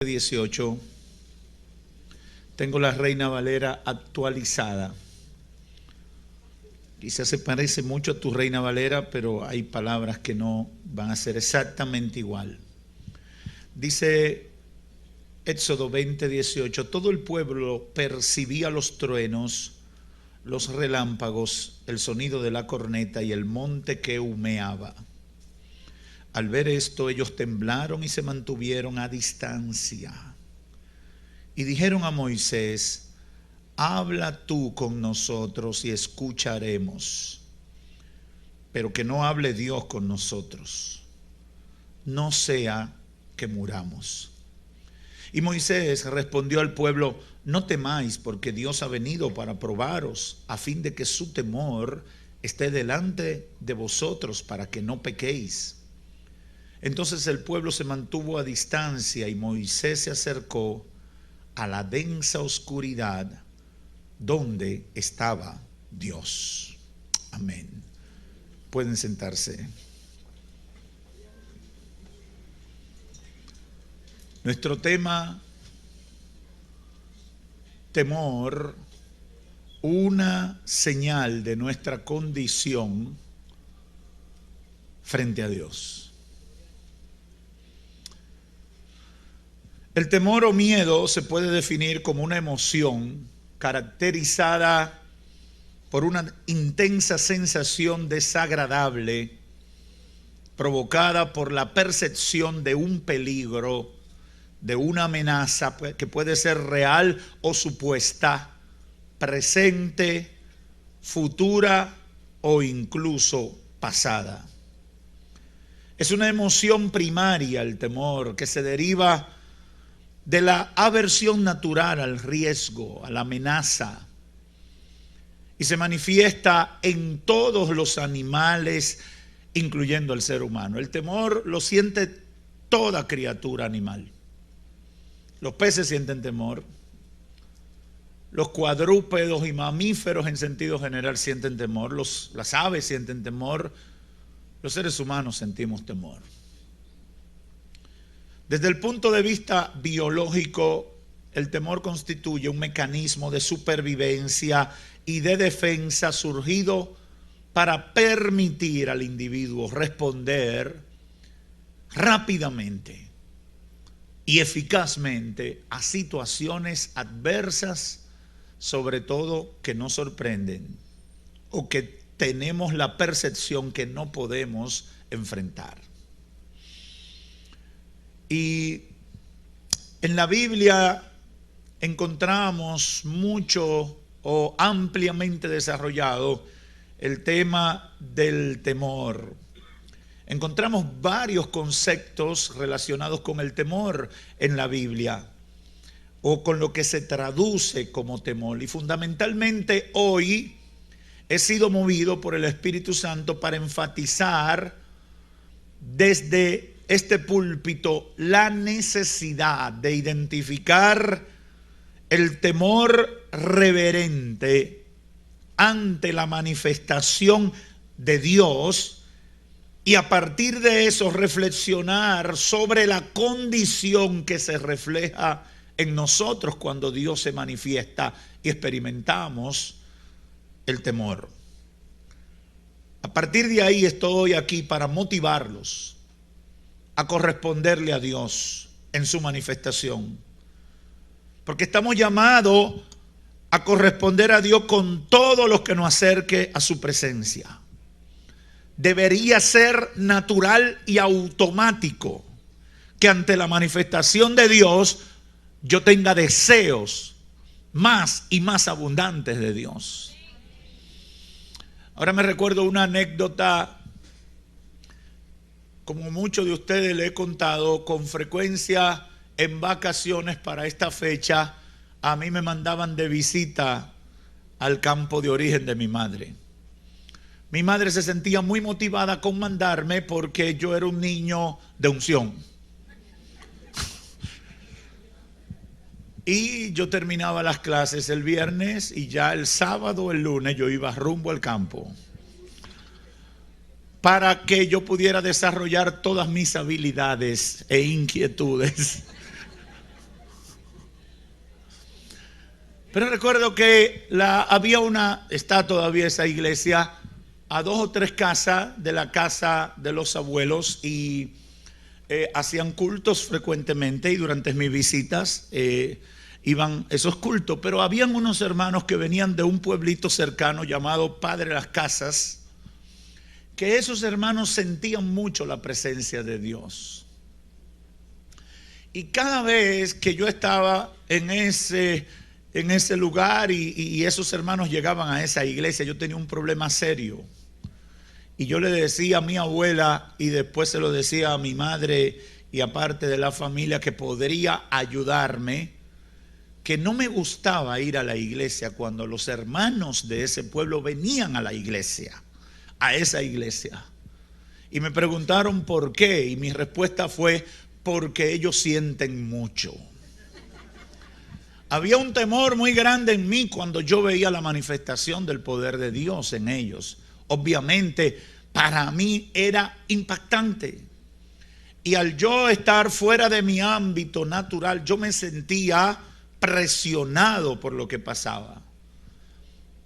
18, tengo la Reina Valera actualizada. Quizás se parece mucho a tu Reina Valera, pero hay palabras que no van a ser exactamente igual. Dice Éxodo 20:18, todo el pueblo percibía los truenos, los relámpagos, el sonido de la corneta y el monte que humeaba. Al ver esto, ellos temblaron y se mantuvieron a distancia. Y dijeron a Moisés, habla tú con nosotros y escucharemos, pero que no hable Dios con nosotros, no sea que muramos. Y Moisés respondió al pueblo, no temáis, porque Dios ha venido para probaros, a fin de que su temor esté delante de vosotros, para que no pequéis. Entonces el pueblo se mantuvo a distancia y Moisés se acercó a la densa oscuridad donde estaba Dios. Amén. Pueden sentarse. Nuestro tema, temor, una señal de nuestra condición frente a Dios. El temor o miedo se puede definir como una emoción caracterizada por una intensa sensación desagradable provocada por la percepción de un peligro, de una amenaza que puede ser real o supuesta, presente, futura o incluso pasada. Es una emoción primaria el temor que se deriva de la aversión natural al riesgo, a la amenaza, y se manifiesta en todos los animales, incluyendo el ser humano. El temor lo siente toda criatura animal. Los peces sienten temor, los cuadrúpedos y mamíferos en sentido general sienten temor, las aves sienten temor, los seres humanos sentimos temor. Desde el punto de vista biológico, el temor constituye un mecanismo de supervivencia y de defensa surgido para permitir al individuo responder rápidamente y eficazmente a situaciones adversas, sobre todo que nos sorprenden o que tenemos la percepción que no podemos enfrentar. Y en la Biblia encontramos mucho o ampliamente desarrollado el tema del temor. Encontramos varios conceptos relacionados con el temor en la Biblia o con lo que se traduce como temor. Y fundamentalmente hoy he sido movido por el Espíritu Santo para enfatizar desde este púlpito la necesidad de identificar el temor reverente ante la manifestación de Dios y a partir de eso reflexionar sobre la condición que se refleja en nosotros cuando Dios se manifiesta y experimentamos el temor. A partir de ahí estoy aquí para motivarlos a corresponderle a Dios en su manifestación. Porque estamos llamados a corresponder a Dios con todo lo que nos acerque a su presencia. Debería ser natural y automático que ante la manifestación de Dios yo tenga deseos más y más abundantes de Dios. Ahora me recuerdo una anécdota. Como muchos de ustedes le he contado, con frecuencia en vacaciones para esta fecha, a mí me mandaban de visita al campo de origen de mi madre. Mi madre se sentía muy motivada con mandarme porque yo era un niño de unción. Y yo terminaba las clases el viernes y ya el sábado o el lunes yo iba rumbo al campo, para que yo pudiera desarrollar todas mis habilidades e inquietudes Pero recuerdo que está todavía esa iglesia a 2 o 3 casas de la casa de los abuelos y hacían cultos frecuentemente y durante mis visitas iban esos cultos. Pero habían unos hermanos que venían de un pueblito cercano llamado Padre Las Casas, que esos hermanos sentían mucho la presencia de Dios. Y cada vez que yo estaba en ese lugar y esos hermanos llegaban a esa iglesia, yo tenía un problema serio. Y yo le decía a mi abuela y después se lo decía a mi madre y a parte de la familia que podría ayudarme, que no me gustaba ir a la iglesia cuando los hermanos de ese pueblo venían a la iglesia, a esa iglesia. Y me preguntaron por qué y mi respuesta fue: porque ellos sienten mucho. Había un temor muy grande en mí cuando yo veía la manifestación del poder de Dios en ellos. Obviamente, para mí era impactante. Y al yo estar fuera de mi ámbito natural, yo me sentía presionado por lo que pasaba.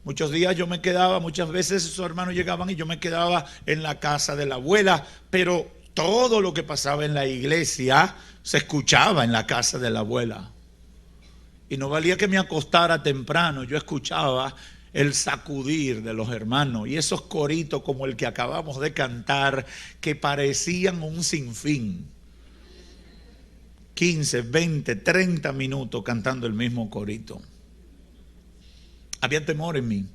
Muchos días yo me quedaba, muchas veces esos hermanos llegaban y yo me quedaba en la casa de la abuela, pero todo lo que pasaba en la iglesia se escuchaba en la casa de la abuela. Y no valía que me acostara temprano, yo escuchaba el sacudir de los hermanos y esos coritos como el que acabamos de cantar que parecían un sinfín. 15, 20, 30 minutos cantando el mismo corito. Había temor en mí.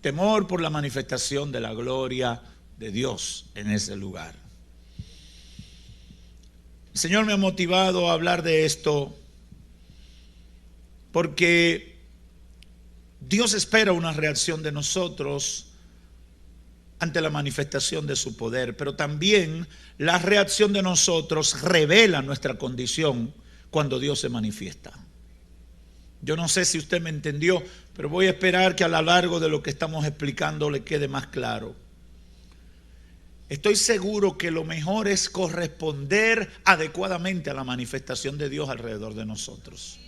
Temor por la manifestación de la gloria de Dios en ese lugar. El Señor me ha motivado a hablar de esto porque Dios espera una reacción de nosotros ante la manifestación de su poder, pero también la reacción de nosotros revela nuestra condición cuando Dios se manifiesta. Yo no sé si usted me entendió, pero voy a esperar que a lo largo de lo que estamos explicando le quede más claro. Estoy seguro que lo mejor es corresponder adecuadamente a la manifestación de Dios alrededor de nosotros.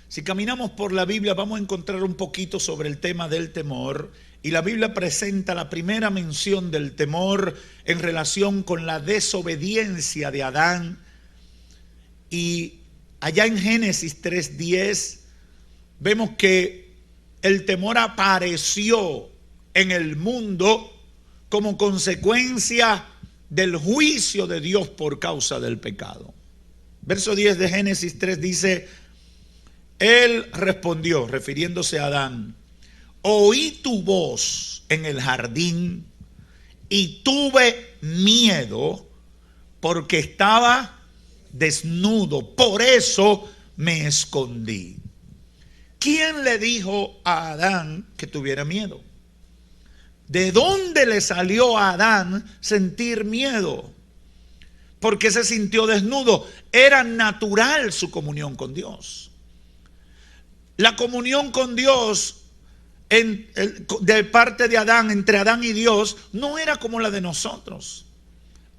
Si caminamos por la Biblia vamos a encontrar un poquito sobre el tema del temor, y la Biblia presenta la primera mención del temor en relación con la desobediencia de Adán. Y allá en Génesis 3:10 vemos que el temor apareció en el mundo como consecuencia del juicio de Dios por causa del pecado. Verso 10 de Génesis 3 dice: Él respondió, refiriéndose a Adán: oí tu voz en el jardín y tuve miedo porque estaba desnudo, por eso me escondí. ¿Quién le dijo a Adán que tuviera miedo? ¿De dónde le salió a Adán sentir miedo? Porque se sintió desnudo. Era natural su comunión con Dios. La comunión con Dios de parte de Adán, entre Adán y Dios, no era como la de nosotros.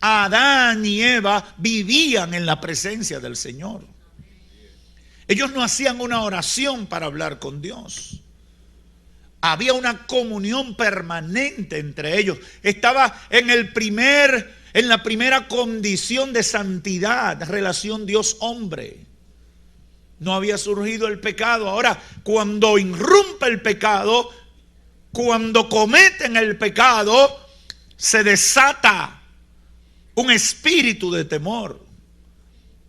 Adán y Eva vivían en la presencia del Señor. Ellos no hacían una oración para hablar con Dios. Había una comunión permanente entre ellos. Estaba en la primera condición de santidad, relación Dios-hombre. No había surgido el pecado. Ahora, cuando irrumpe el pecado, cuando cometen el pecado, se desata un espíritu de temor.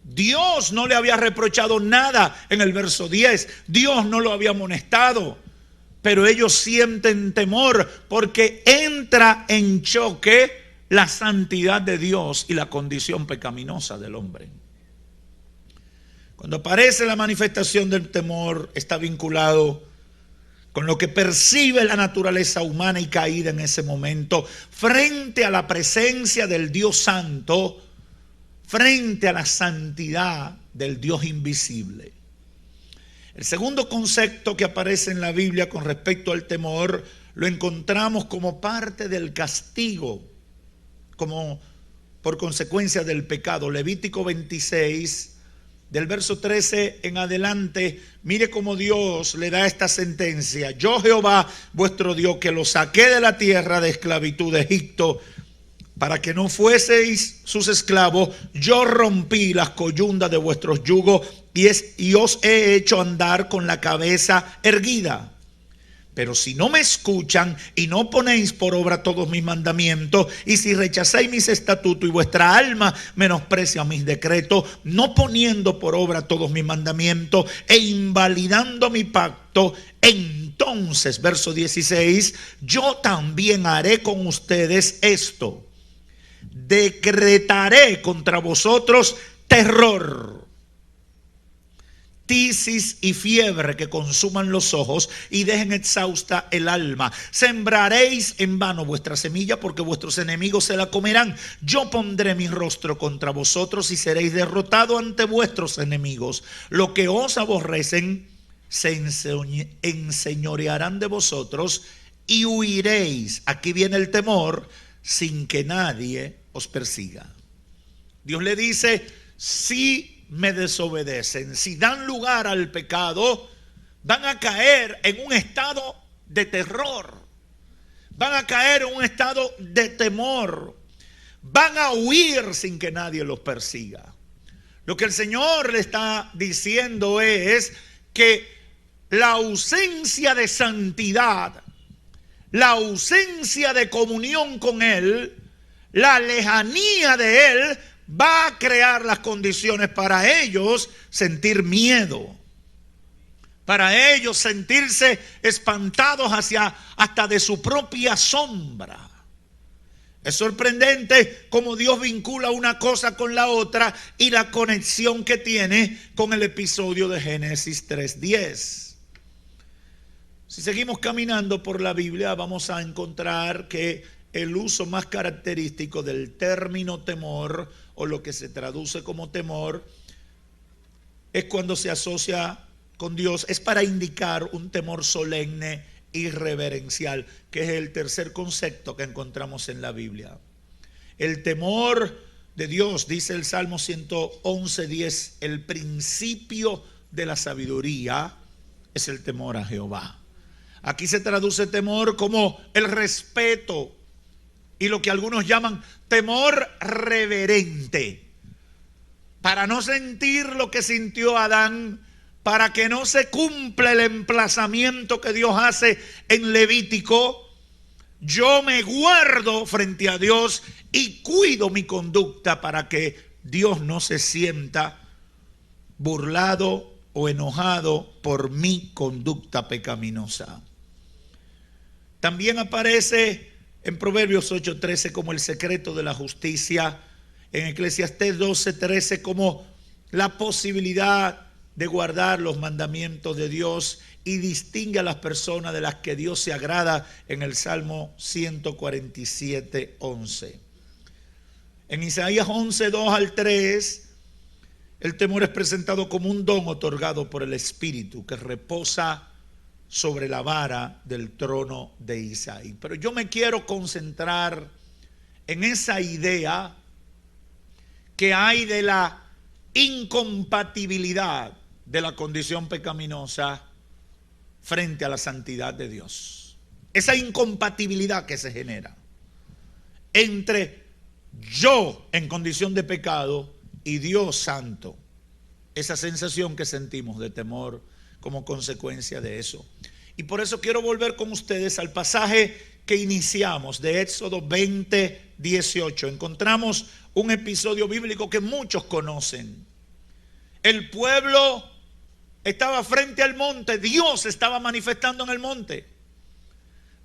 Dios no le había reprochado nada en el verso 10. Dios no lo había amonestado. Pero ellos sienten temor porque entra en choque la santidad de Dios y la condición pecaminosa del hombre. Cuando aparece la manifestación del temor, está vinculado con lo que percibe la naturaleza humana y caída en ese momento frente a la presencia del Dios Santo, frente a la santidad del Dios invisible. El segundo concepto que aparece en la Biblia con respecto al temor lo encontramos como parte del castigo, como por consecuencia del pecado. Levítico 26, del verso 13 en adelante, mire cómo Dios le da esta sentencia. Yo, Jehová, vuestro Dios, que los saqué de la tierra de esclavitud de Egipto, para que no fueseis sus esclavos, yo rompí las coyundas de vuestros yugos y os he hecho andar con la cabeza erguida. Pero si no me escuchan y no ponéis por obra todos mis mandamientos, y si rechazáis mis estatutos y vuestra alma menosprecia mis decretos, no poniendo por obra todos mis mandamientos e invalidando mi pacto, entonces, verso 16, yo también haré con ustedes esto: decretaré contra vosotros terror, tisis y fiebre que consuman los ojos y dejen exhausta el alma. Sembraréis en vano vuestra semilla, porque vuestros enemigos se la comerán. Yo pondré mi rostro contra vosotros y seréis derrotados ante vuestros enemigos. Lo que os aborrecen se enseñorearán de vosotros y huiréis. Aquí viene el temor, sin que nadie os persiga. Dios le dice: si me desobedecen, si dan lugar al pecado, van a caer en un estado de terror, van a caer en un estado de temor, van a huir sin que nadie los persiga. Lo que el Señor le está diciendo es que la ausencia de santidad, la ausencia de comunión con Él, la lejanía de Él, va a crear las condiciones para ellos sentir miedo, para ellos sentirse espantados hasta de su propia sombra. Es sorprendente cómo Dios vincula una cosa con la otra y la conexión que tiene con el episodio de Génesis 3:10. Si seguimos caminando por la Biblia, vamos a encontrar que el uso más característico del término temor, o lo que se traduce como temor, es cuando se asocia con Dios, es para indicar un temor solemne y reverencial, que es el tercer concepto que encontramos en la Biblia. El temor de Dios, dice el Salmo 111:10, el principio de la sabiduría es el temor a Jehová. Aquí se traduce temor como el respeto, y lo que algunos llaman temor reverente, para no sentir lo que sintió Adán, para que no se cumpla el emplazamiento que Dios hace en Levítico. Yo me guardo frente a Dios y cuido mi conducta para que Dios no se sienta burlado o enojado por mi conducta pecaminosa. También aparece en Proverbios 8:13 como el secreto de la justicia, en Eclesiastés 12:13 como la posibilidad de guardar los mandamientos de Dios, y distingue a las personas de las que Dios se agrada en el Salmo 147:11. En Isaías 11:2-3, el temor es presentado como un don otorgado por el Espíritu que reposa sobre la vara del trono de Isaí. Pero yo me quiero concentrar en esa idea que hay de la incompatibilidad de la condición pecaminosa frente a la santidad de Dios. Esa incompatibilidad que se genera entre yo en condición de pecado y Dios santo. Esa sensación que sentimos de temor como consecuencia de eso. Y por eso quiero volver con ustedes al pasaje que iniciamos de Éxodo 20:18. Encontramos un episodio bíblico que muchos conocen. El pueblo estaba frente al monte, Dios estaba manifestando en el monte.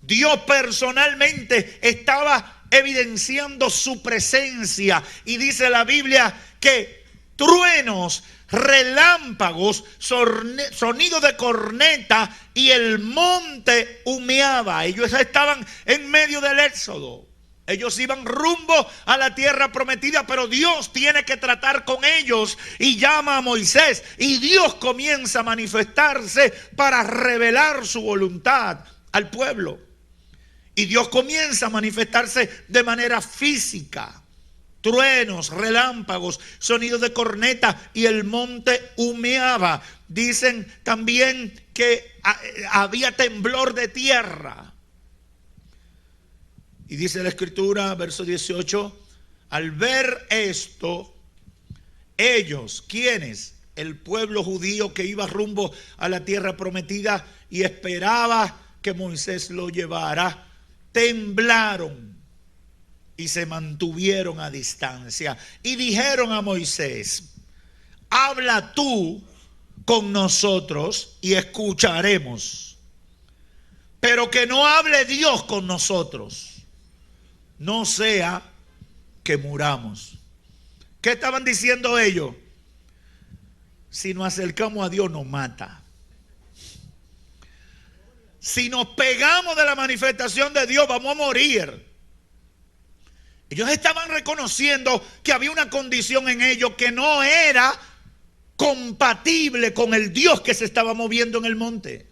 Dios personalmente estaba evidenciando su presencia, y dice la Biblia que truenos, relámpagos, sonido de corneta, y el monte humeaba. Ellos estaban en medio del éxodo. Ellos iban rumbo a la tierra prometida, pero Dios tiene que tratar con ellos y llama a Moisés, y Dios comienza a manifestarse para revelar su voluntad al pueblo. Y Dios comienza a manifestarse de manera física. truenos, relámpagos, sonido de corneta, y el monte humeaba. Dicen también que había temblor de tierra. Y dice la Escritura, verso 18, al ver esto, ellos, ¿quiénes? El pueblo judío que iba rumbo a la tierra prometida y esperaba que Moisés lo llevara, temblaron y se mantuvieron a distancia y dijeron a Moisés: habla tú con nosotros y escucharemos, pero que no hable Dios con nosotros, no sea que muramos. ¿Qué estaban diciendo ellos? Si nos acercamos a Dios nos mata. Si nos pegamos de la manifestación de Dios vamos a morir. Ellos estaban reconociendo que había una condición en ellos que no era compatible con el Dios que se estaba moviendo en el monte.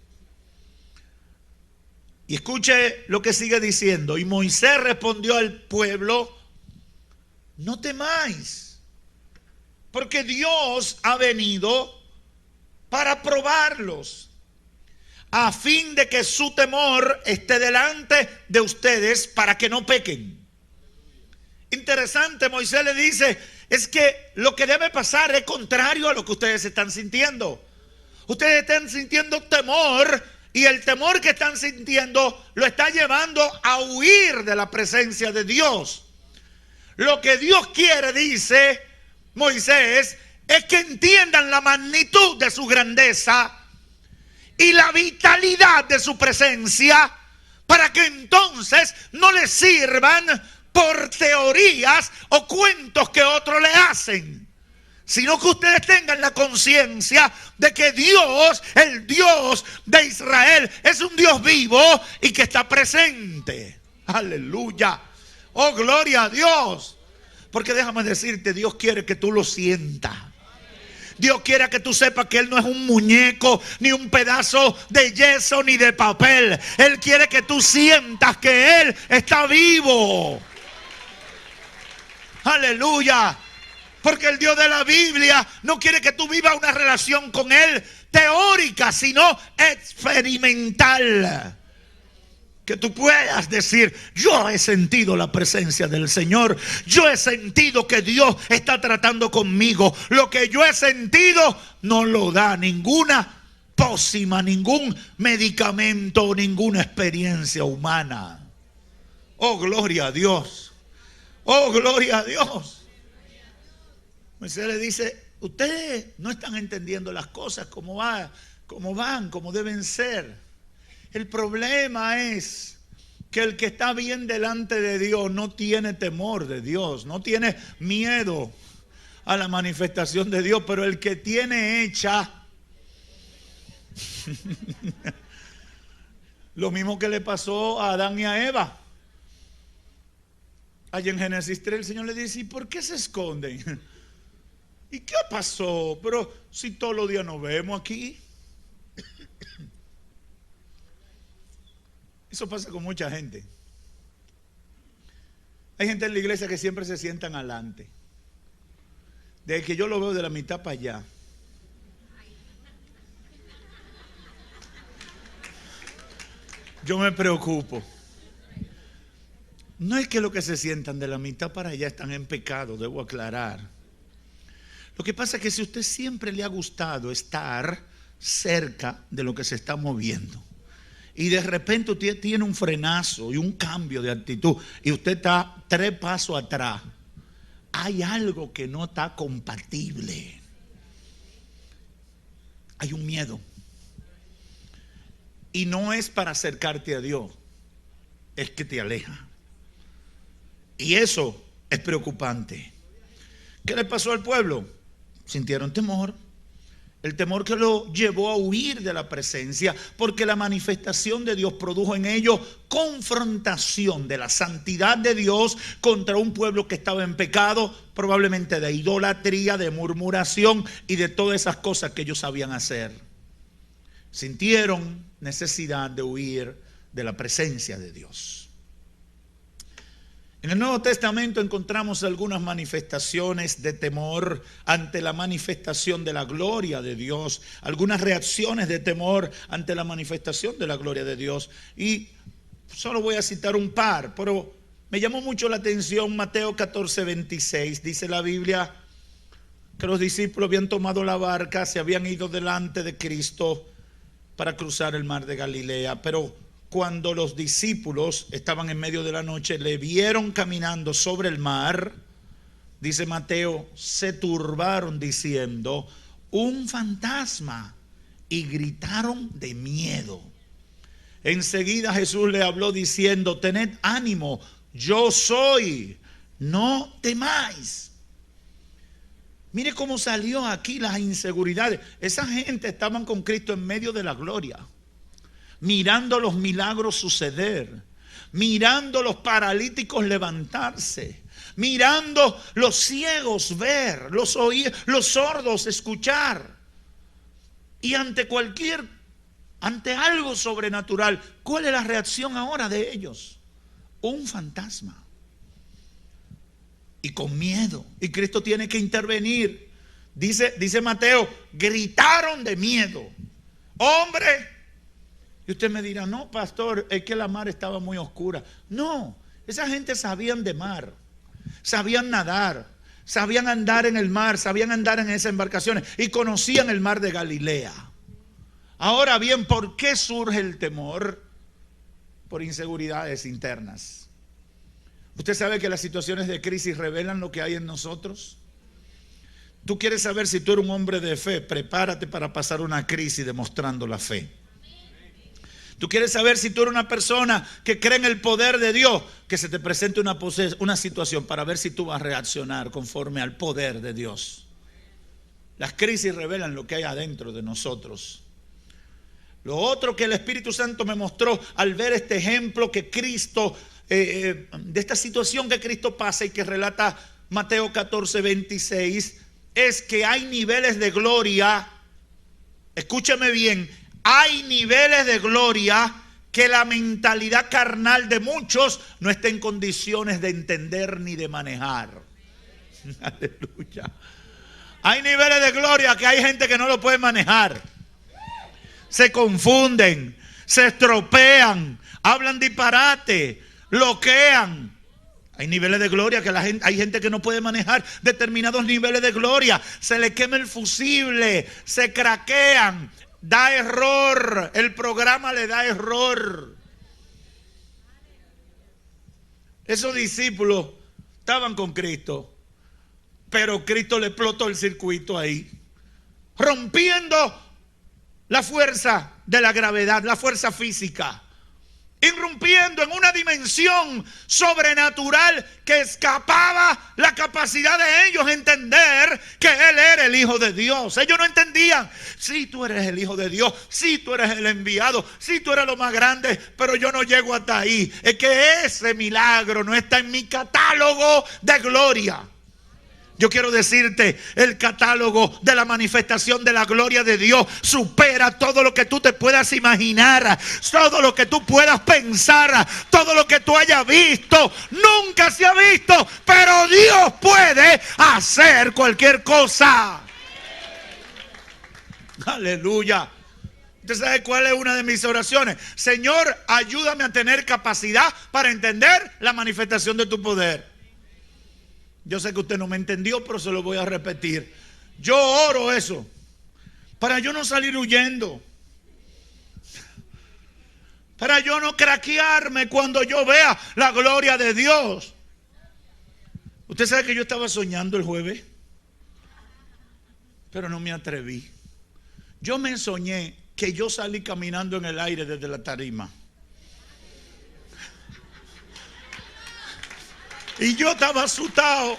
Y escuche lo que sigue diciendo. Y Moisés respondió al pueblo: no temáis, porque Dios ha venido para probarlos, a fin de que su temor esté delante de ustedes para que no pequen. Interesante, Moisés le dice, es que lo que debe pasar es contrario a lo que ustedes están sintiendo. Ustedes están sintiendo temor, y el temor que están sintiendo lo está llevando a huir de la presencia de Dios. Lo que Dios quiere, dice Moisés, es que entiendan la magnitud de su grandeza y la vitalidad de su presencia, para que entonces no les sirvan por teorías o cuentos que otros le hacen, sino que ustedes tengan la conciencia de que Dios, el Dios de Israel, es un Dios vivo y que está presente. Aleluya. Oh, gloria a Dios. Porque déjame decirte, Dios quiere que tú lo sientas. Dios quiere que tú sepas que Él no es un muñeco, ni un pedazo de yeso, ni de papel. Él quiere que tú sientas que Él está vivo. Aleluya. Porque el Dios de la Biblia no quiere que tú vivas una relación con Él teórica, sino experimental. Que tú puedas decir: yo he sentido la presencia del Señor. Yo he sentido que Dios está tratando conmigo. Lo que yo he sentido no lo da ninguna pócima, ningún medicamento, ninguna experiencia humana. Oh, gloria a Dios. Oh, gloria a Dios. Moisés le dice: ustedes no están entendiendo las cosas como van, como deben ser. El problema es que el que está bien delante de Dios no tiene temor de Dios, no tiene miedo a la manifestación de Dios, pero el que tiene hecha lo mismo que le pasó a Adán y a Eva. Allí en Génesis 3 el Señor le dice: ¿y por qué se esconden? ¿Y qué pasó? Pero si todos los días nos vemos aquí. Eso pasa con mucha gente. Hay gente en la iglesia que siempre se sientan adelante. Desde que yo lo veo de la mitad para allá. Yo me preocupo. No es que los que se sientan de la mitad para allá están en pecado, debo aclarar. Lo que pasa es que si a usted siempre le ha gustado estar cerca de lo que se está moviendo, y de repente usted tiene un frenazo y un cambio de actitud, y usted está 3 pasos atrás, hay algo que no está compatible. Hay un miedo. Y no es para acercarte a Dios, es que te aleja. Y eso es preocupante. ¿Qué le pasó al pueblo? Sintieron temor. El temor que lo llevó a huir de la presencia, porque la manifestación de Dios produjo en ellos confrontación de la santidad de Dios contra un pueblo que estaba en pecado, probablemente de idolatría, de murmuración y de todas esas cosas que ellos sabían hacer. Sintieron necesidad de huir de la presencia de Dios. En el Nuevo Testamento encontramos algunas manifestaciones de temor ante la manifestación de la gloria de Dios, algunas reacciones de temor ante la manifestación de la gloria de Dios. Y solo voy a citar un par, pero me llamó mucho la atención Mateo 14:26. Dice la Biblia que los discípulos habían tomado la barca, se habían ido delante de Cristo para cruzar el mar de Galilea, pero cuando los discípulos estaban en medio de la noche, le vieron caminando sobre el mar, dice Mateo, se turbaron diciendo, un fantasma, y gritaron de miedo. Enseguida Jesús le habló diciendo, tened ánimo, yo soy, no temáis. Mire cómo salió aquí las inseguridades. Esa gente estaban con Cristo en medio de la gloria, mirando los milagros suceder, mirando los paralíticos levantarse, mirando los ciegos ver, los sordos escuchar. Y ante algo sobrenatural, ¿cuál es la reacción ahora de ellos? Un fantasma. Y con miedo. Y Cristo tiene que intervenir. Dice Mateo, gritaron de miedo. Hombre. Y usted me dirá, no, pastor, es que la mar estaba muy oscura. No, esa gente sabían de mar, sabían nadar, sabían andar en el mar, sabían andar en esas embarcaciones y conocían el mar de Galilea. Ahora bien, ¿por qué surge el temor? Por inseguridades internas. ¿Usted sabe que las situaciones de crisis revelan lo que hay en nosotros? Tú quieres saber si tú eres un hombre de fe, prepárate para pasar una crisis demostrando la fe. Tú quieres saber si tú eres una persona que cree en el poder de Dios, que se te presente una situación para ver si tú vas a reaccionar conforme al poder de Dios. Las crisis revelan lo que hay adentro de nosotros. Lo otro que el Espíritu Santo me mostró al ver este ejemplo que Cristo, de esta situación que Cristo pasa y que relata Mateo 14:26, es que hay niveles de gloria. Escúchame bien. Hay niveles de gloria que la mentalidad carnal de muchos no está en condiciones de entender ni de manejar. Aleluya. Hay niveles de gloria que hay gente que no lo puede manejar. Se confunden, se estropean, hablan disparate, bloquean. Hay niveles de gloria que hay gente que no puede manejar determinados niveles de gloria. Se le quema el fusible, se craquean. Da error, el programa le da error. Esos discípulos estaban con Cristo, pero Cristo le explotó el circuito ahí, rompiendo la fuerza de la gravedad, la fuerza física, irrumpiendo en una dimensión sobrenatural que escapaba la capacidad de ellos entender que Él era el Hijo de Dios. Ellos no entendían, sí, tú eres el Hijo de Dios, sí, tú eres el enviado, sí, tú eres lo más grande, pero yo no llego hasta ahí. Es que ese milagro no está en mi catálogo de gloria. Yo quiero decirte, el catálogo de la manifestación de la gloria de Dios supera todo lo que tú te puedas imaginar, todo lo que tú puedas pensar, todo lo que tú hayas visto. Nunca se ha visto, pero Dios puede hacer cualquier cosa. Aleluya. ¿Usted sabe cuál es una de mis oraciones? Señor, ayúdame a tener capacidad para entender la manifestación de tu poder. Yo sé que usted no me entendió, pero se lo voy a repetir. Yo oro eso para yo no salir huyendo, para yo no craquearme cuando yo vea la gloria de Dios. Usted sabe que yo estaba soñando el jueves, pero no me atreví. Yo me soñé que yo salí caminando en el aire desde la tarima. Y yo estaba asustado.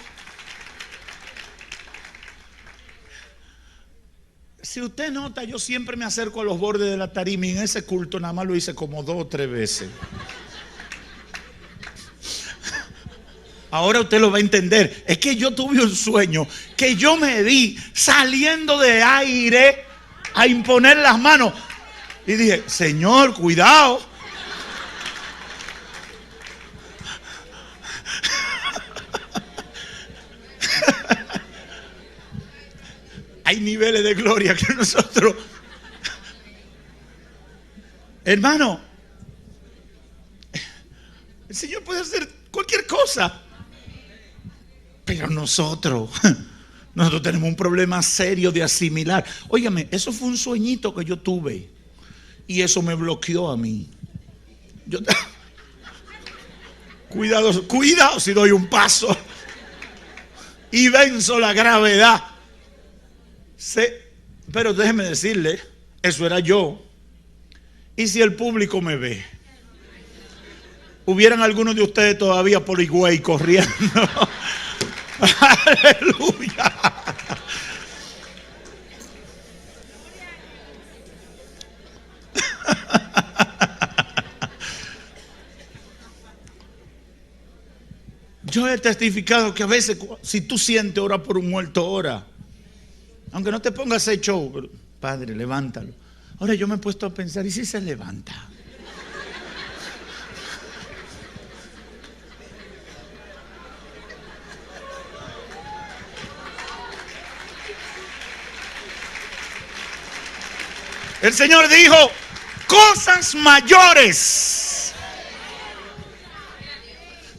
Si usted nota, yo siempre me acerco a los bordes de la tarima y en ese culto nada más lo hice como 2 o 3 veces. Ahora usted lo va a entender. Es que yo tuve un sueño que yo me vi saliendo de aire a imponer las manos. Y dije, Señor, cuidado. hay niveles de gloria que nosotros, hermano, el Señor puede hacer cualquier cosa, pero nosotros tenemos un problema serio de asimilar. Óigame, eso fue un sueñito que yo tuve y eso me bloqueó a mí. Cuidado si doy un paso y venzo la gravedad. Pero déjeme decirle, eso era yo. Y si el público me ve, hubieran algunos de ustedes todavía por Higüey corriendo. Aleluya. Yo he testificado que a veces, si tú sientes, ora por un muerto, ora. Aunque no te pongas a hacer show, pero, Padre, levántalo. Ahora yo me he puesto a pensar, ¿y si se levanta? El Señor dijo, cosas mayores.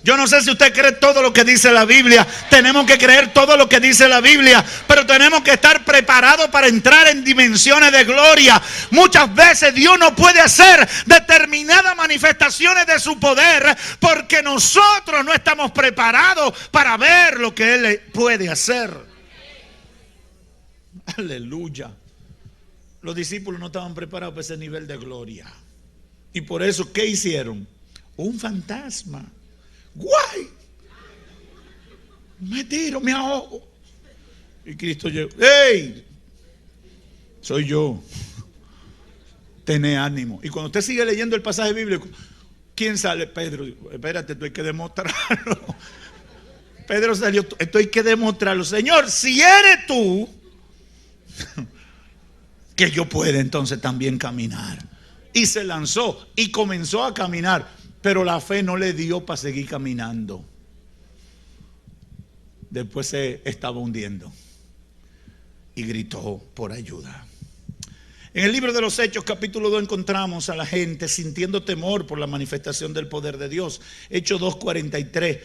Yo no sé si usted cree todo lo que dice la Biblia. Tenemos que creer todo lo que dice la Biblia, pero tenemos que estar preparados para entrar en dimensiones de gloria. Muchas veces Dios no puede hacer determinadas manifestaciones de su poder porque nosotros no estamos preparados para ver lo que Él puede hacer. Aleluya. Los discípulos no estaban preparados para ese nivel de gloria. Y por eso, ¿qué hicieron? Un fantasma. ¡Guay! Me tiro, me ahogo. Y Cristo llegó. ¡Ey! Soy yo. Tené ánimo. Y cuando usted sigue leyendo el pasaje bíblico, ¿quién sale? Pedro. Espérate, esto hay que demostrarlo. Pedro salió. Esto hay que demostrarlo. Señor, si eres tú, que yo pueda entonces también caminar. Y se lanzó y comenzó a caminar. Pero la fe no le dio para seguir caminando. Después se estaba hundiendo y gritó por ayuda. En el libro de los Hechos, capítulo 2, encontramos a la gente sintiendo temor por la manifestación del poder de Dios. Hechos 2:43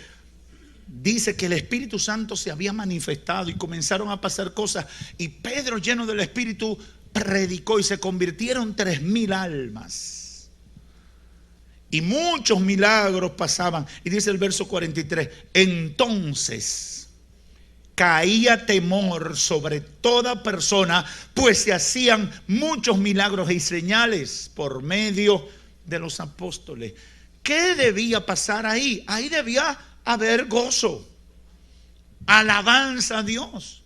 dice que el Espíritu Santo se había manifestado y comenzaron a pasar cosas. Y Pedro, lleno del Espíritu, predicó y se convirtieron 3,000 almas. Y muchos milagros pasaban. Y dice el verso 43, entonces caía temor sobre toda persona, pues se hacían muchos milagros y señales por medio de los apóstoles. ¿Qué debía pasar ahí? Ahí debía haber gozo, alabanza a Dios.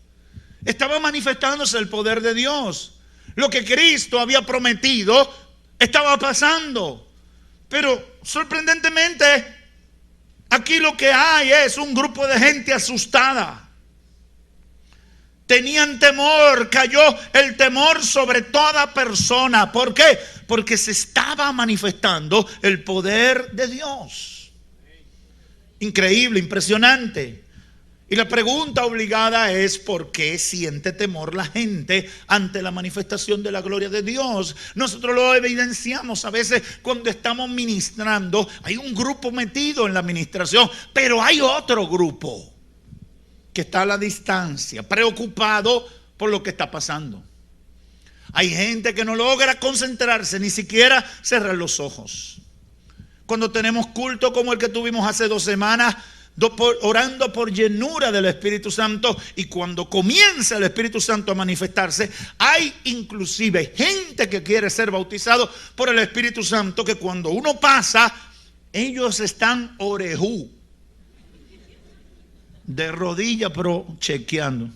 Estaba manifestándose el poder de Dios. Lo que Cristo había prometido estaba pasando. Pero sorprendentemente, aquí lo que hay es un grupo de gente asustada. Tenían temor, cayó el temor sobre toda persona. ¿Por qué? Porque se estaba manifestando el poder de Dios. Increíble, impresionante. Y la pregunta obligada es: ¿por qué siente temor la gente ante la manifestación de la gloria de Dios? Nosotros lo evidenciamos a veces cuando estamos ministrando. Hay un grupo metido en la administración, pero hay otro grupo que está a la distancia, preocupado por lo que está pasando. Hay gente que no logra concentrarse, ni siquiera cerrar los ojos. Cuando tenemos culto como el que tuvimos hace 2 semanas, orando por llenura del Espíritu Santo, y cuando comienza el Espíritu Santo a manifestarse, hay inclusive gente que quiere ser bautizado por el Espíritu Santo, que cuando uno pasa, ellos están orejú, de rodilla, pero chequeando.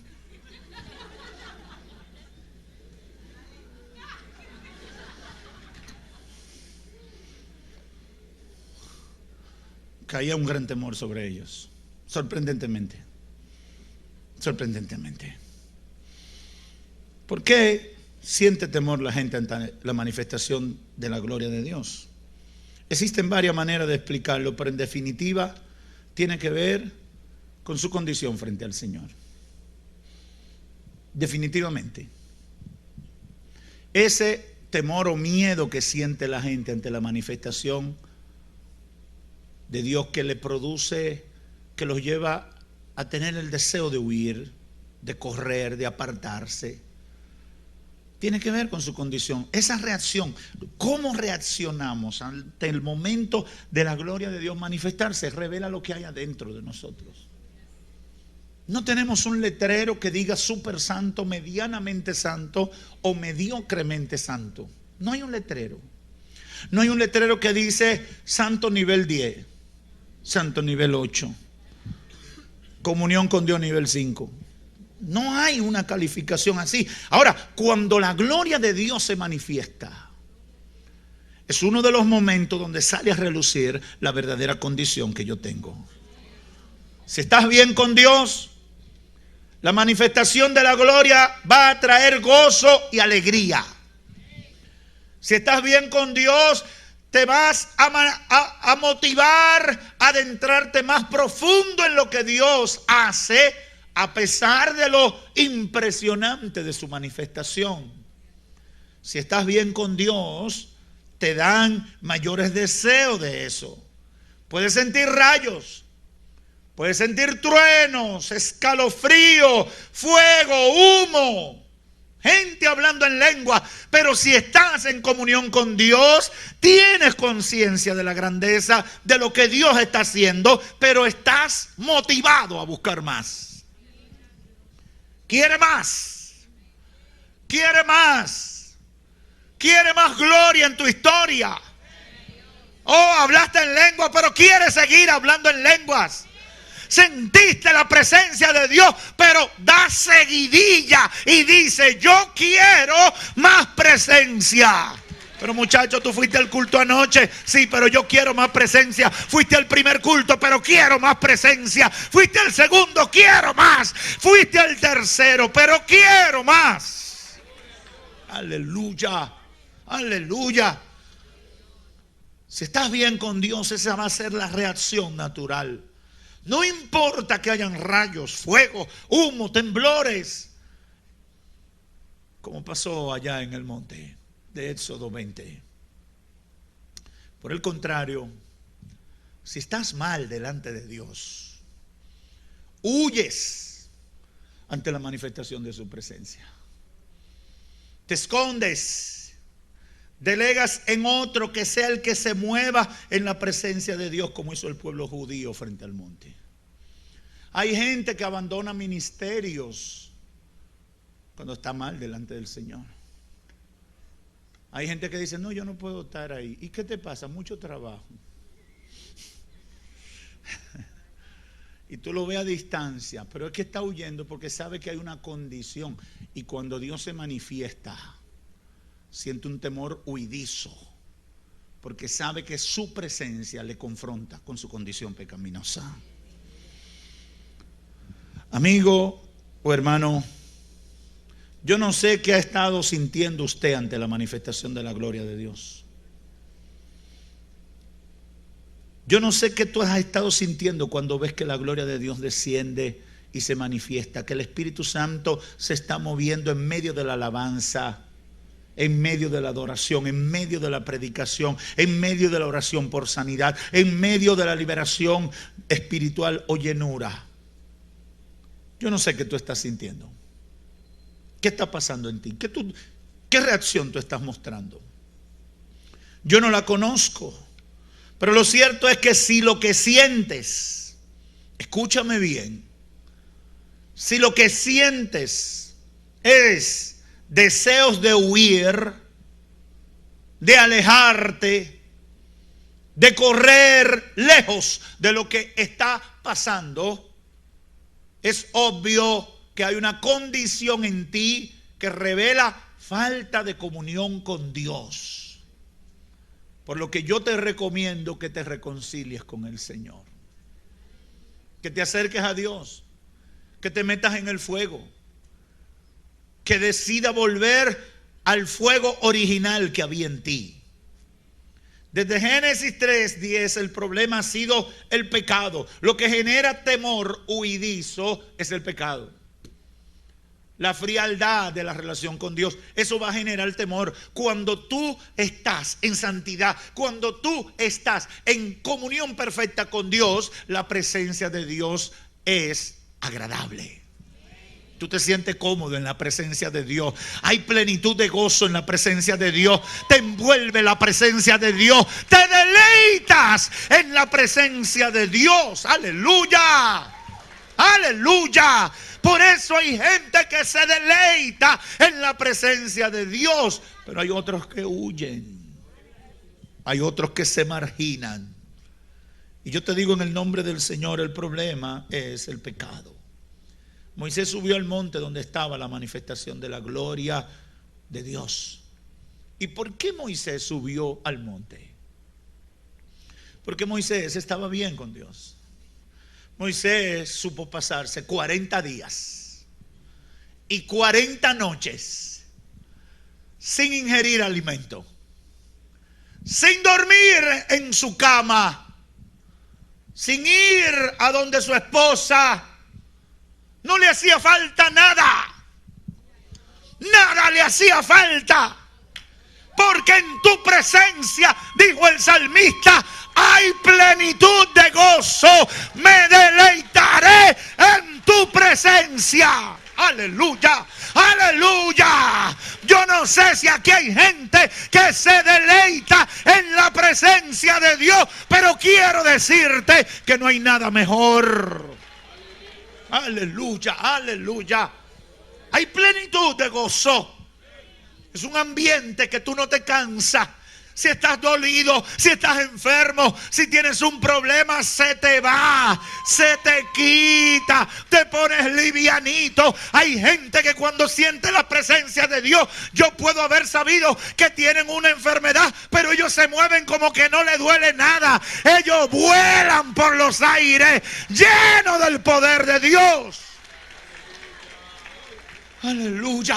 Caía un gran temor sobre ellos, sorprendentemente. ¿Por qué siente temor la gente ante la manifestación de la gloria de Dios? Existen varias maneras de explicarlo, pero en definitiva tiene que ver con su condición frente al Señor. Definitivamente. Ese temor o miedo que siente la gente ante la manifestación de Dios que le produce, que los lleva a tener el deseo de huir, de correr, de apartarse, tiene que ver con su condición. Esa reacción, cómo reaccionamos ante el momento de la gloria de Dios manifestarse, revela lo que hay adentro de nosotros. No tenemos un letrero que diga súper santo, medianamente santo o mediocremente santo. No hay un letrero. No hay un letrero que dice santo nivel 10, santo nivel 8, comunión con Dios nivel 5. No hay una calificación así. Ahora, cuando la gloria de Dios se manifiesta, es uno de los momentos donde sale a relucir la verdadera condición que yo tengo. Si estás bien con Dios, la manifestación de la gloria va a traer gozo y alegría. Si estás bien con Dios, te vas a motivar a adentrarte más profundo en lo que Dios hace, a pesar de lo impresionante de su manifestación. Si estás bien con Dios, te dan mayores deseos de eso. Puedes sentir rayos, puedes sentir truenos, escalofrío, fuego, humo, gente hablando en lengua. Pero si estás en comunión con Dios, tienes conciencia de la grandeza de lo que Dios está haciendo, pero estás motivado a buscar más. Quiere más. Quiere más. Quiere más gloria en tu historia. Oh, hablaste en lengua, pero quieres seguir hablando en lenguas. Sentiste la presencia de Dios, pero da seguidilla y dice: yo quiero más presencia. Pero muchacho, tú fuiste al culto anoche. Sí, pero yo quiero más presencia. Fuiste al primer culto, pero quiero más presencia. Fuiste al segundo, quiero más. Fuiste al tercero, pero quiero más. Aleluya, aleluya. Si estás bien con Dios, esa va a ser la reacción natural. No importa que hayan rayos, fuego, humo, temblores, como pasó allá en el monte de Éxodo 20. Por el contrario, si estás mal delante de Dios, huyes ante la manifestación de su presencia. Te escondes, delegas en otro que sea el que se mueva en la presencia de Dios, como hizo el pueblo judío frente al monte. Hay gente que abandona ministerios cuando está mal delante del Señor. Hay gente que dice: no, yo no puedo estar ahí. ¿Y qué te pasa? Mucho trabajo. Y tú lo ves a distancia, pero es que está huyendo porque sabe que hay una condición. Y cuando Dios se manifiesta, siente un temor huidizo, porque sabe que su presencia le confronta con su condición pecaminosa. Amigo o hermano, yo no sé qué ha estado sintiendo usted ante la manifestación de la gloria de Dios. Yo no sé qué tú has estado sintiendo cuando ves que la gloria de Dios desciende y se manifiesta, que el Espíritu Santo se está moviendo en medio de la alabanza, en medio de la adoración, en medio de la predicación, en medio de la oración por sanidad, en medio de la liberación espiritual o llenura. Yo no sé qué tú estás sintiendo. ¿Qué está pasando en ti? ¿Qué reacción tú estás mostrando? Yo no la conozco, pero lo cierto es que si lo que sientes, escúchame bien, si lo que sientes es deseos de huir, de alejarte, de correr lejos de lo que está pasando, es obvio que hay una condición en ti que revela falta de comunión con Dios. Por lo que yo te recomiendo que te reconcilies con el Señor, que te acerques a Dios, que te metas en el fuego, que decida volver al fuego original que había en ti. Desde Génesis 3:10 el problema ha sido el pecado. Lo que genera temor huidizo es el pecado. la frialdad de la relación con Dios. Eso va a generar temor. Cuando tú estás en santidad, cuando tú estás en comunión perfecta con Dios, la presencia de Dios es agradable. Tú te sientes cómodo en la presencia de Dios. Hay plenitud de gozo en la presencia de Dios. Te envuelve la presencia de Dios. Te deleitas en la presencia de Dios. Aleluya. Aleluya. Por eso hay gente que se deleita en la presencia de Dios. Pero hay otros que huyen. Hay otros que se marginan. Y yo te digo en el nombre del Señor, el problema es el pecado. Moisés subió al monte donde estaba la manifestación de la gloria de Dios. ¿Y por qué Moisés subió al monte? Porque Moisés estaba bien con Dios. Moisés supo pasarse 40 días y 40 noches sin ingerir alimento, sin dormir en su cama, sin ir a donde su esposa. No le hacía falta nada. Nada le hacía falta. Porque en tu presencia, dijo el salmista, hay plenitud de gozo. Me deleitaré en tu presencia. Aleluya, aleluya. Yo no sé si aquí hay gente que se deleita en la presencia de Dios, pero quiero decirte que no hay nada mejor. Aleluya, aleluya. Hay plenitud de gozo. Es un ambiente que tú no te cansas. Si estás dolido, si estás enfermo, si tienes un problema, se te va, se te quita, te pones livianito. Hay gente que cuando siente la presencia de Dios, yo puedo haber sabido que tienen una enfermedad, pero ellos se mueven como que no le duele nada. Ellos vuelan por los aires, llenos del poder de Dios. Aleluya.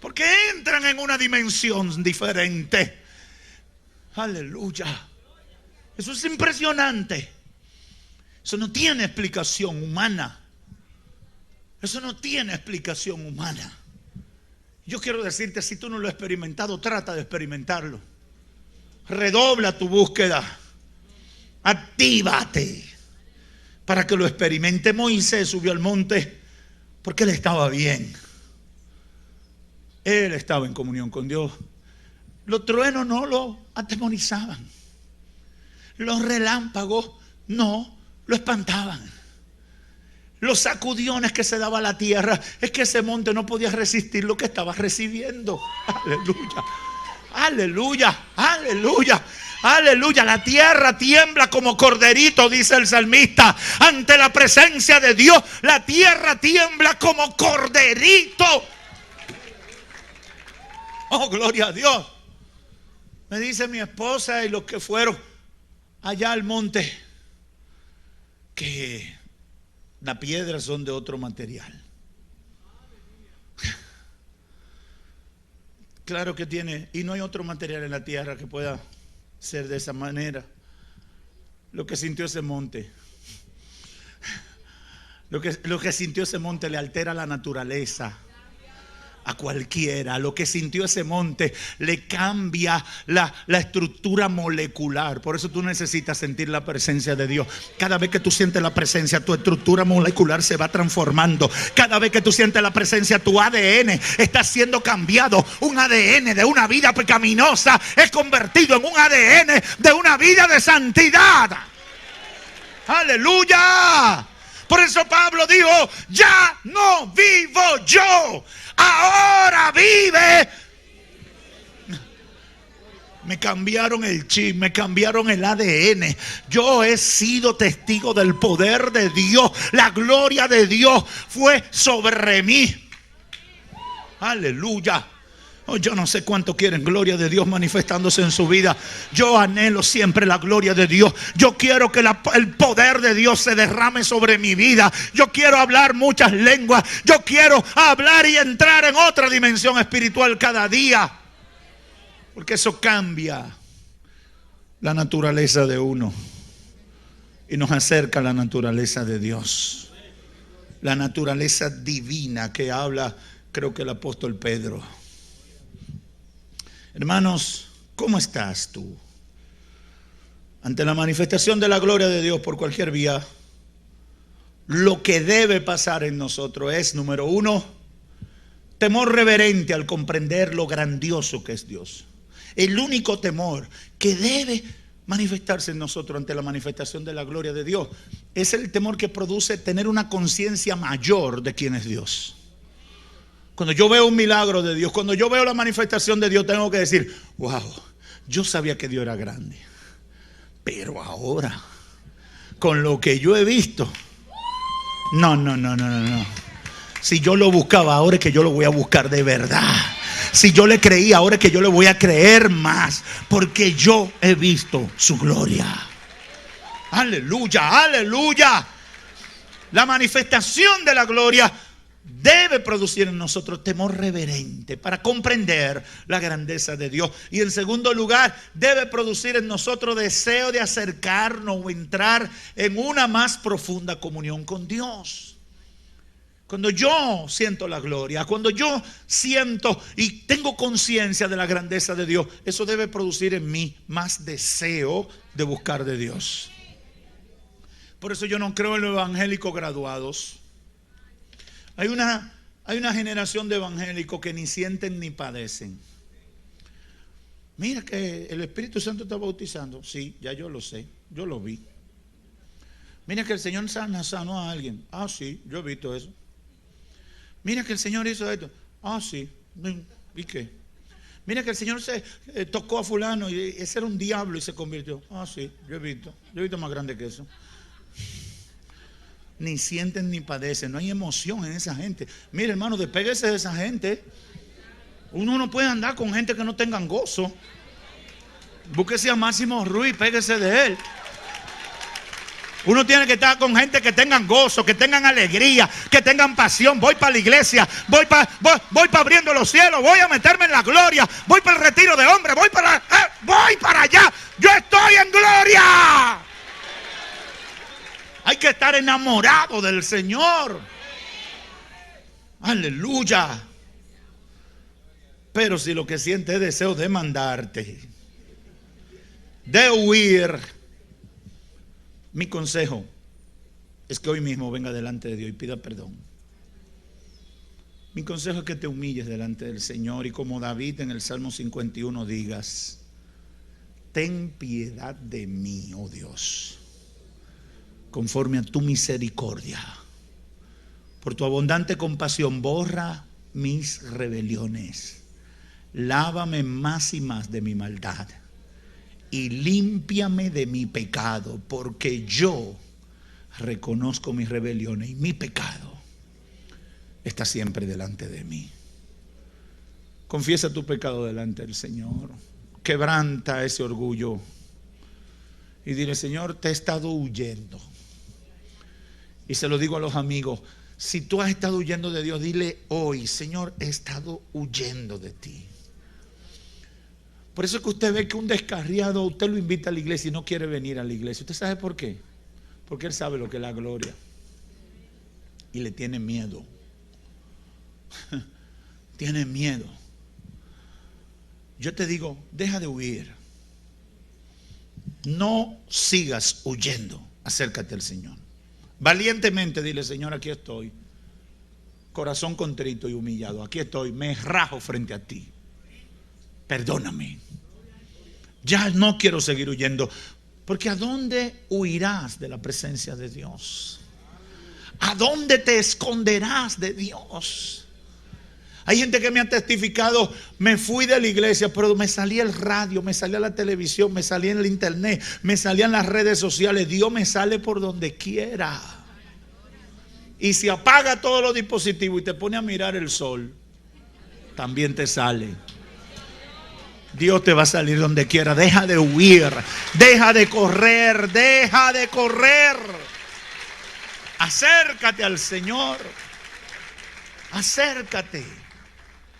Porque entran en una dimensión diferente. Aleluya. Eso es impresionante. Eso no tiene explicación humana. Eso no tiene explicación humana. Yo quiero decirte, si tú no lo has experimentado, trata de experimentarlo. Redobla tu búsqueda. Actívate para que lo experimente. Moisés subió al monte porque él estaba bien. Él estaba en comunión con Dios. Los truenos no lo atemorizaban. Los relámpagos no lo espantaban. Los sacudiones que se daba a la tierra, es que ese monte no podía resistir lo que estaba recibiendo. Aleluya, aleluya, aleluya, aleluya. La tierra tiembla como corderito, dice el salmista. Ante la presencia de Dios, la tierra tiembla como corderito. Oh, gloria a Dios. Me dice mi esposa y los que fueron allá al monte que las piedras son de otro material. Claro que tiene, y no hay otro material en la tierra que pueda ser de esa manera. Lo que sintió ese monte, lo que sintió ese monte le altera la naturaleza a cualquiera. Lo que sintió ese monte le cambia la estructura molecular. Por eso tú necesitas sentir la presencia de Dios. Cada vez que tú sientes la presencia, tu estructura molecular se va transformando. Cada vez que tú sientes la presencia, tu ADN está siendo cambiado. Un ADN de una vida pecaminosa es convertido en un ADN de una vida de santidad. Aleluya. Por eso Pablo dijo, ya no vivo yo, ahora vive. Me cambiaron el chip, me cambiaron el ADN. Yo he sido testigo del poder de Dios. La gloria de Dios fue sobre mí. Aleluya. Oh, yo no sé cuánto quieren gloria de Dios manifestándose en su vida. Yo anhelo siempre la gloria de Dios. Yo quiero que el poder de Dios se derrame sobre mi vida. Yo quiero hablar muchas lenguas. Yo quiero hablar y entrar en otra dimensión espiritual cada día. Porque eso cambia la naturaleza de uno y nos acerca a la naturaleza de Dios. la naturaleza divina que habla, creo que el apóstol Pedro. Hermanos, ¿cómo estás tú? Ante la manifestación de la gloria de Dios por cualquier vía, lo que debe pasar en nosotros es, número uno, temor reverente al comprender lo grandioso que es Dios. El único temor que debe manifestarse en nosotros ante la manifestación de la gloria de Dios es el temor que produce tener una conciencia mayor de quién es Dios. Cuando yo veo un milagro de Dios, cuando yo veo la manifestación de Dios, tengo que decir, wow, yo sabía que Dios era grande, pero ahora, con lo que yo he visto, no. Si yo lo buscaba, ahora es que yo lo voy a buscar de verdad. Si yo le creía, ahora es que yo le voy a creer más, porque yo he visto su gloria. Aleluya, aleluya. La manifestación de la gloria debe producir en nosotros temor reverente para comprender la grandeza de Dios. Y en segundo lugar, debe producir en nosotros deseo de acercarnos o entrar en una más profunda comunión con Dios. Cuando yo siento la gloria, cuando yo siento y tengo conciencia de la grandeza de Dios, eso debe producir en mí más deseo de buscar de Dios. Por eso yo no creo en los evangélicos graduados. Hay una generación de evangélicos que ni sienten ni padecen. Mira que el Espíritu Santo está bautizando. Sí, ya yo lo sé, yo lo vi. Mira que el Señor sanó a alguien. Ah, sí, yo he visto eso. Mira que el Señor hizo esto. Ah, sí. ¿Y qué? Mira que el Señor se tocó a fulano y ese era un diablo y se convirtió. Ah, sí, yo he visto más grande que eso. Ni sienten ni padecen, no hay emoción en esa gente. Mire, hermano, despéguese de esa gente. Uno no puede andar con gente que no tengan gozo. Búsquese a Máximo Ruiz, péguese de él. Uno tiene que estar con gente que tengan gozo, que tengan alegría, que tengan pasión. Voy para la iglesia, voy para abriendo los cielos, voy a meterme en la gloria, voy para el retiro de hombres, voy para allá. Yo estoy en gloria. Hay que estar enamorado del Señor. Aleluya. Pero si lo que siente es deseo de mandarte, de huir, mi consejo es que hoy mismo venga delante de Dios y pida perdón. Mi consejo es que te humilles delante del Señor y como David en el Salmo 51 digas: ten piedad de mí, oh Dios, conforme a tu misericordia. Por tu abundante compasión borra mis rebeliones. Lávame más y más de mi maldad y límpiame de mi pecado, porque yo reconozco mis rebeliones y mi pecado está siempre delante de mí. Confiesa tu pecado delante del Señor. Quebranta ese orgullo y dile: Señor, te he estado huyendo. Y se lo digo a los amigos: si tú has estado huyendo de Dios, dile hoy: Señor, he estado huyendo de ti. Por eso es que usted ve que un descarriado, usted lo invita a la iglesia y no quiere venir a la iglesia. ¿Usted sabe por qué? Porque él sabe lo que es la gloria y le tiene miedo. Tiene miedo. Yo te digo, deja de huir. No sigas huyendo. Acércate al Señor. Valientemente dile: Señor, aquí estoy. Corazón contrito y humillado. Aquí estoy. Me rajo frente a ti. Perdóname. Ya no quiero seguir huyendo. Porque ¿a dónde huirás de la presencia de Dios? ¿A dónde te esconderás de Dios? Hay gente que me ha testificado: me fui de la iglesia, pero me salía el radio, me salía la televisión, me salía en el internet, me salían las redes sociales. Dios me sale por donde quiera. Y si apaga todos los dispositivos y te pone a mirar el sol, también te sale. Dios te va a salir donde quiera. Deja de huir, deja de correr, deja de correr. Acércate al Señor. Acércate.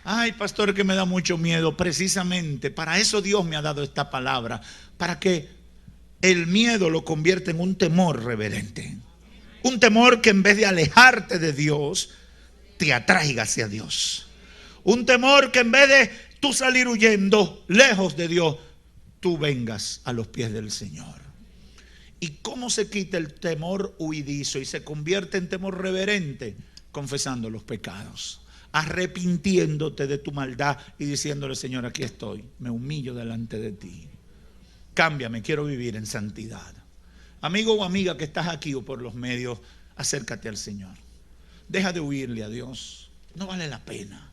Ay, pastor, que me da mucho miedo. Precisamente para eso Dios me ha dado esta palabra, para que el miedo lo convierta en un temor reverente. Un temor que en vez de alejarte de Dios, te atraiga hacia Dios. Un temor que en vez de tú salir huyendo lejos de Dios, tú vengas a los pies del Señor. ¿Y cómo se quita el temor huidizo y se convierte en temor reverente? Confesando los pecados, arrepintiéndote de tu maldad y diciéndole: Señor, aquí estoy, me humillo delante de ti. Cámbiame, quiero vivir en santidad. Amigo o amiga que estás aquí o por los medios, acércate al Señor. Deja de huirle a Dios, no vale la pena.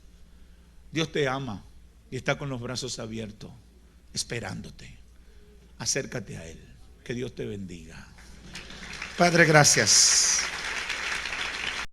Dios te ama y está con los brazos abiertos, esperándote. Acércate a Él. Que Dios te bendiga. Padre, gracias.